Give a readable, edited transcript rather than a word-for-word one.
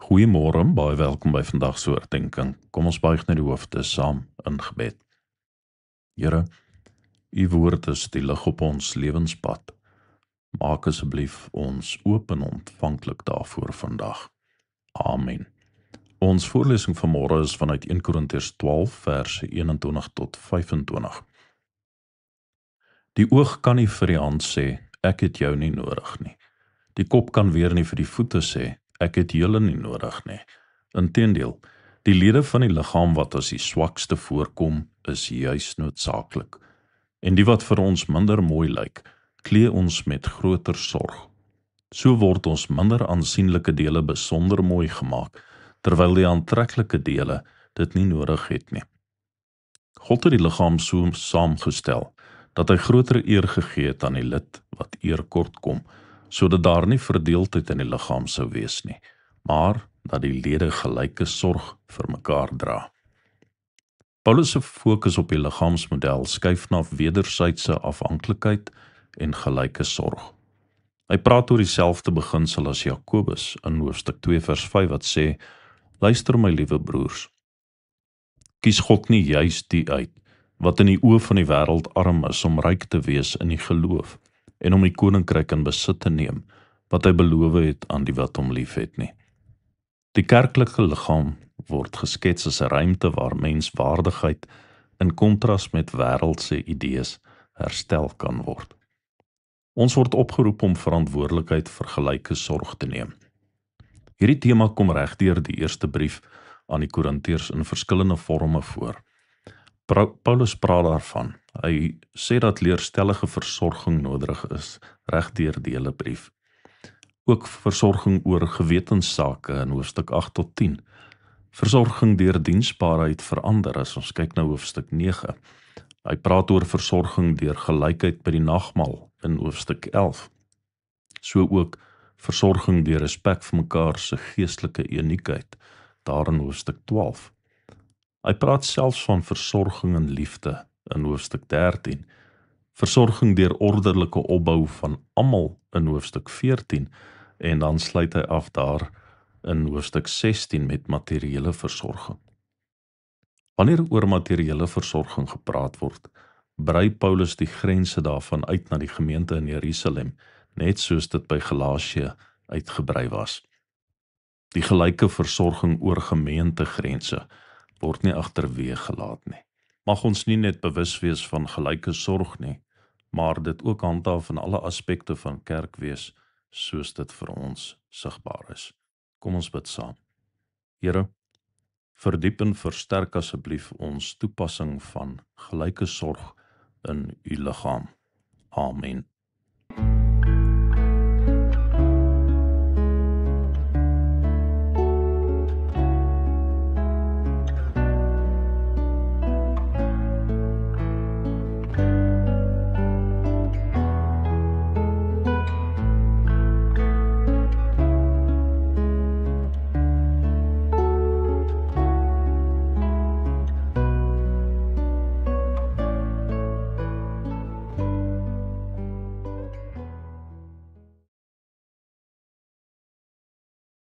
Goeiemôre, baie welkom by vandag se oordeenking. Kom ons buig net die hoofde saam in gebed. Here, u woord is die lig op ons lewenspad. Maak asseblief ons oop en ontvanklik daarvoor vandag. Amen. Ons voorlesing vanmôre is vanuit 1 Korintiërs 12 verse 21 tot 25. Die oog kan nie vir die hand sê, ek het jou nie nodig nie. Die kop kan weer nie vir die voete sê, ek het julle nie nodig nie. Inteendeel, die lede van die liggaam wat as die swakste voorkom, is juis noodsaaklik. En die wat vir ons minder mooi lyk, klee ons met groter sorg. So word ons minder aansienlike dele besonder mooi gemaak, terwyl die aantreklike dele dit nie nodig het nie. God het die liggaam so saamgestel, dat hy groter eer gegee het aan die lid wat eer kort kom, sodat daar nie verdeeldheid in die liggaam sou wees nie, maar dat die lede gelyke sorg vir mekaar dra. Paulus se fokus op die liggaamsmodel skuif na wederwysige afhanklikheid en gelyke sorg. Hy praat oor dieselfde beginsel as Jakobus in hoofstuk 2 vers 5 wat sê: luister my liewe broers, kies God nie juis die uit, wat in die oë van die wêreld arm is om ryk te wees in die geloof en om die koninkryk in besit te neem, wat hy beloof het aan die wat hom liefhet nie. Die kerklike liggaam word geskets as 'n ruimte waar menswaardigheid in kontras met wêreldse idees herstel kan word. Ons word opgeroep om verantwoordelikheid vir gelyke sorg te neem. Hierdie tema kom regdeur die eerste brief aan die Korintiërs in verskillende forme voor. Paulus praat daarvan. Hy sê dat leerstellige versorging nodig is regdeur die hele brief. Ook versorging oor gewetenssake in hoofstuk 8 tot 10. Versorging deur diensbaarheid vir ander as ons kyk na hoofstuk 9. Hy praat oor versorging deur gelykheid by die nagmaal in hoofstuk 11. So ook versorging deur respek vir mekaar se geestelike uniekheid daar in hoofstuk 12. Hy praat selfs van versorging en liefde in hoofstuk 13, versorging deur ordelike opbou van almal in hoofstuk 14 en dan sluit hy af daar in hoofstuk 16 met materiële versorging. Wanneer oor materiële versorging gepraat word, brei Paulus die grense daarvan uit na die gemeente in Jerusalem, net soos dit by Galasië uitgebrei was. Die gelyke versorging oor gemeentegrense word nie agterweë gelaat nie. Mag ons nie net bewus wees van gelyke sorg nie, maar dit ook handhaaf in alle aspekte van kerk wees, soos dit vir ons sigbaar is. Kom ons bid saam. Here, verdiep en versterk asseblief ons toepassing van gelyke sorg in u liggaam. Amen.